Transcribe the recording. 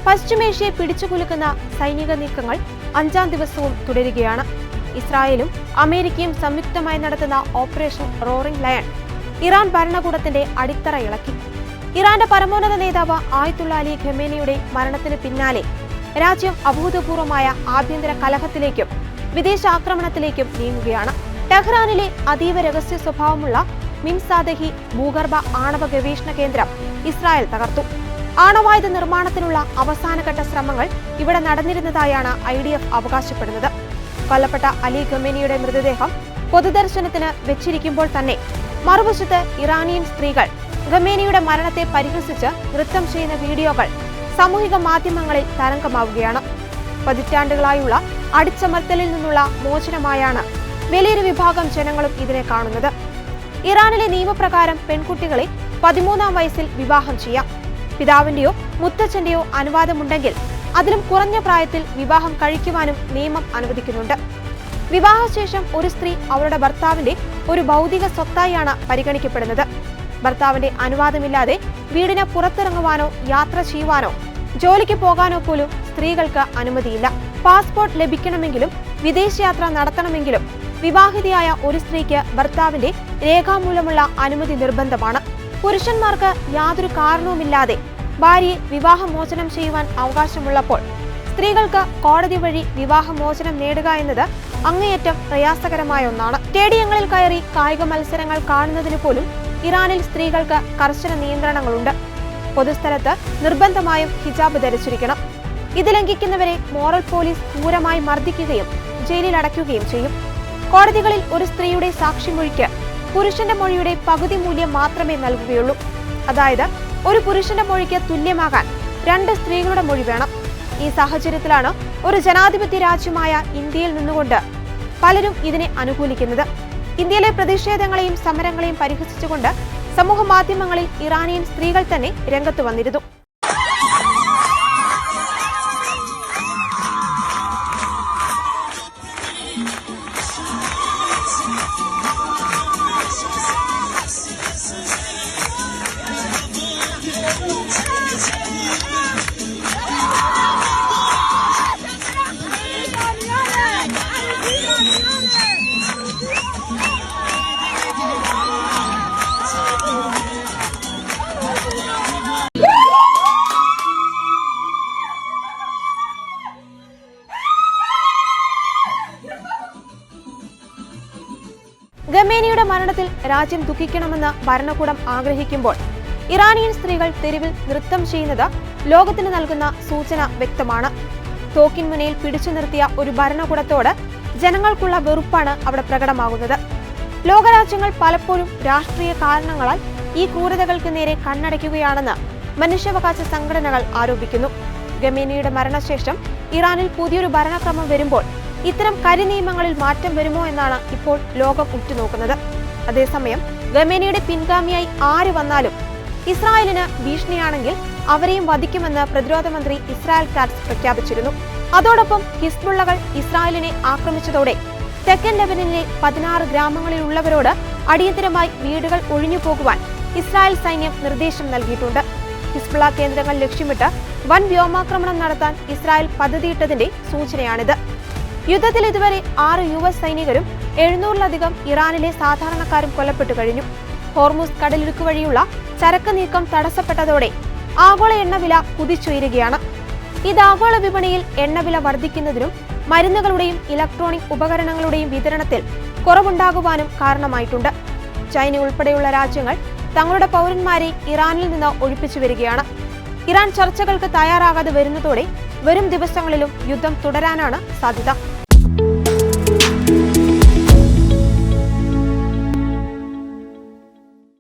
പശ്ചിമേഷ്യയെ പിടിച്ചുകുലുക്കുന്ന സൈനിക നീക്കങ്ങൾ 5ാം ദിവസവും തുടരുകയാണ്. ഇസ്രായേലും അമേരിക്കയും സംയുക്തമായി നടത്തുന്ന ഓപ്പറേഷൻ റോറിംഗ് ലയൺ ഇറാൻ ഭരണകൂടത്തിന്റെ അടിത്തറ ഇളക്കി. ഇറാന്റെ പരമോന്നത നേതാവ് ആയത്തുള്ള അലി ഖമേനിയുടെ മരണത്തിന് പിന്നാലെ രാജ്യം അഭൂതപൂർവമായ ആഭ്യന്തര കലഹത്തിലേക്കും വിദേശാക്രമണത്തിലേക്കും നീങ്ങുകയാണ്. ടെഹ്റാനിലെ അതീവ രഹസ്യ സ്വഭാവമുള്ള മിംസാദഹി ഭൂഗർഭ ആണവ ഗവേഷണ കേന്ദ്രം ഇസ്രായേൽ തകർത്തു. ആണവായുധ നിർമ്മാണത്തിനുള്ള അവസാനഘട്ട ശ്രമങ്ങൾ ഇവിടെ നടന്നിരുന്നതായാണ് IDF അവകാശപ്പെടുന്നത്. കൊല്ലപ്പെട്ട അലി ഖമേനിയുടെ മൃതദേഹം പൊതുദർശനത്തിന് വെച്ചിരിക്കുമ്പോൾ തന്നെ മറുവശത്ത് ഇറാനിയൻ സ്ത്രീകൾ ഖമേനിയുടെ മരണത്തെ പരിഹസിച്ച് നൃത്തം ചെയ്യുന്ന വീഡിയോകൾ സാമൂഹിക മാധ്യമങ്ങളിൽ തരംഗമാവുകയാണ്. പതിറ്റാണ്ടുകളായുള്ള അടിച്ചമർത്തലിൽ നിന്നുള്ള മോചനമായാണ് വലിയൊരു വിഭാഗം ജനങ്ങളും ഇതിനെ കാണുന്നത്. ഇറാനിലെ നിയമപ്രകാരം പെൺകുട്ടികളെ 13ാം വയസ്സിൽ വിവാഹം ചെയ്യാം. പിതാവിന്റെയോ മുത്തച്ഛന്റെയോ അനുവാദമുണ്ടെങ്കിൽ അതിലും കുറഞ്ഞ പ്രായത്തിൽ വിവാഹം കഴിക്കുവാനും നിയമം അനുവദിക്കുന്നുണ്ട്. വിവാഹശേഷം ഒരു സ്ത്രീ അവരുടെ ഭർത്താവിന്റെ ഒരു ഭൗതിക സ്വത്തായാണ് പരിഗണിക്കപ്പെടുന്നത്. ഭർത്താവിന്റെ അനുവാദമില്ലാതെ വീടിന് പുറത്തിറങ്ങുവാനോ യാത്ര ചെയ്യുവാനോ ജോലിക്ക് പോകാനോ പോലും സ്ത്രീകൾക്ക് അനുമതിയില്ല. പാസ്പോർട്ട് ലഭിക്കണമെങ്കിലും വിദേശയാത്ര നടത്തണമെങ്കിലും വിവാഹിതയായ ഒരു സ്ത്രീക്ക് ഭർത്താവിന്റെ രേഖാമൂലമുള്ള അനുമതി നിർബന്ധമാണ്. പുരുഷന്മാർക്ക് യാതൊരു കാരണവുമില്ലാതെ ഭാര്യയെ വിവാഹമോചനം ചെയ്യുവാൻ അവകാശമുള്ളപ്പോൾ സ്ത്രീകൾക്ക് കോടതി വഴി വിവാഹമോചനം നേടുക എന്നത് അങ്ങേയറ്റം പ്രയാസകരമായ ഒന്നാണ്. സ്റ്റേഡിയങ്ങളിൽ കയറി കായിക മത്സരങ്ങൾ കാണുന്നതിന് പോലും ഇറാനിൽ സ്ത്രീകൾക്ക് കർശന നിയന്ത്രണങ്ങളുണ്ട്. പൊതുസ്ഥലത്ത് നിർബന്ധമായും ഹിജാബ് ധരിച്ചിരിക്കണം. ഇത് ലംഘിക്കുന്നവരെ മോറൽ പോലീസ് ക്രൂരമായി മർദ്ദിക്കുകയും ജയിലിൽ അടയ്ക്കുകയും ചെയ്യും. കോടതികളിൽ ഒരു സ്ത്രീയുടെ സാക്ഷിമൊഴിക്ക് പുരുഷന്റെ മൊഴിയുടെ പകുതി മൂല്യം മാത്രമേ നൽകുകയുള്ളൂ. അതായത് ഒരു പുരുഷന്റെ മൊഴിക്ക് തുല്യമാകാൻ 2 സ്ത്രീകളുടെ മൊഴി വേണം. ഈ സാഹചര്യത്തിലാണ് ഒരു ജനാധിപത്യ രാജ്യമായ ഇന്ത്യയിൽ നിന്നുകൊണ്ട് പലരും ഇതിനെ അനുകൂലിക്കുന്നത്. ഇന്ത്യയിലെ പ്രതിഷേധങ്ങളെയും സമരങ്ങളെയും പരിഹസിച്ചുകൊണ്ട് സമൂഹ മാധ്യമങ്ങളിൽ ഇറാനിയൻ സ്ത്രീകൾ തന്നെ രംഗത്ത് വന്നിരുന്നു. ഖമേനിയുടെ മരണത്തിൽ രാജ്യം ദുഃഖിക്കണമെന്ന് ഭരണകൂടം ആഗ്രഹിക്കുമ്പോൾ ഇറാനിയൻ സ്ത്രീകൾ തെരുവിൽ നൃത്തം ചെയ്യുന്നത് ലോകത്തിന് നൽകുന്ന സൂചന വ്യക്തമാണ്. തോക്കിൻ മുനയിൽ പിടിച്ചു നിർത്തിയ ഒരു ഭരണകൂടത്തോട് ജനങ്ങൾക്കുള്ള വെറുപ്പാണ് അവിടെ പ്രകടമാകുന്നത്. ലോകരാജ്യങ്ങൾ പലപ്പോഴും രാഷ്ട്രീയ കാരണങ്ങളാൽ ഈ ക്രൂരതകൾക്ക് നേരെ കണ്ണടയ്ക്കുകയാണെന്ന് മനുഷ്യാവകാശ സംഘടനകൾ ആരോപിക്കുന്നു. ഖമേനിയുടെ മരണശേഷം ഇറാനിൽ പുതിയൊരു ഭരണക്രമം വരുമ്പോൾ ഇത്തരം കരിനിയമങ്ങളിൽ മാറ്റം വരുമോ എന്നാണ് ഇപ്പോൾ ലോകം ഉറ്റുനോക്കുന്നത്. അതേസമയം ഖമേനിയുടെ പിൻഗാമിയായി ആര് വന്നാലും ഇസ്രായേലിന് ഭീഷണിയാണെങ്കിൽ അവരെയും വധിക്കുമെന്ന് പ്രതിരോധ മന്ത്രി ഇസ്രായേൽ കാറ്റ്സ് പ്രഖ്യാപിച്ചിരുന്നു. അതോടൊപ്പം ഹിസ്ബുള്ളകൾ ഇസ്രായേലിനെ ആക്രമിച്ചതോടെ തെക്കൻ ലെബനനിലെ 16 ഗ്രാമങ്ങളിലുള്ളവരോട് അടിയന്തരമായി വീടുകൾ ഒഴിഞ്ഞു പോകുവാൻ ഇസ്രായേൽ സൈന്യം നിർദ്ദേശം നൽകിയിട്ടുണ്ട്. ഹിസ്ബുള്ള കേന്ദ്രങ്ങൾ ലക്ഷ്യമിട്ട് വൻ വ്യോമാക്രമണം നടത്താൻ ഇസ്രായേൽ പദ്ധതിയിട്ടതിന്റെ സൂചനയാണിത്. യുദ്ധത്തിൽ ഇതുവരെ 6 US സൈനികരും 700-ലധികം ഇറാനിലെ സാധാരണക്കാരും കൊല്ലപ്പെട്ടു കഴിഞ്ഞു. ഹോർമുസ് കടലിടുക്ക് വഴിയുള്ള ചരക്ക് നീക്കം തടസ്സപ്പെട്ടതോടെ ആഗോള എണ്ണവില കുതിച്ചുയരുകയാണ്. ഇത് ആഗോള വിപണിയിൽ എണ്ണവില വർദ്ധിക്കുന്നതിനും മരുന്നുകളുടെയും ഇലക്ട്രോണിക് ഉപകരണങ്ങളുടെയും വിതരണത്തിൽ കുറവുണ്ടാകുവാനും കാരണമായിട്ടുണ്ട്. ചൈന ഉൾപ്പെടെയുള്ള രാജ്യങ്ങൾ തങ്ങളുടെ പൗരന്മാരെ ഇറാനിൽ നിന്ന് ഒഴിപ്പിച്ചു വരികയാണ്. ഇറാൻ ചർച്ചകൾക്ക് തയ്യാറാകാതെ വരുന്നതോടെ വരും ദിവസങ്ങളിലും യുദ്ധം തുടരാനാണ് സാധ്യത.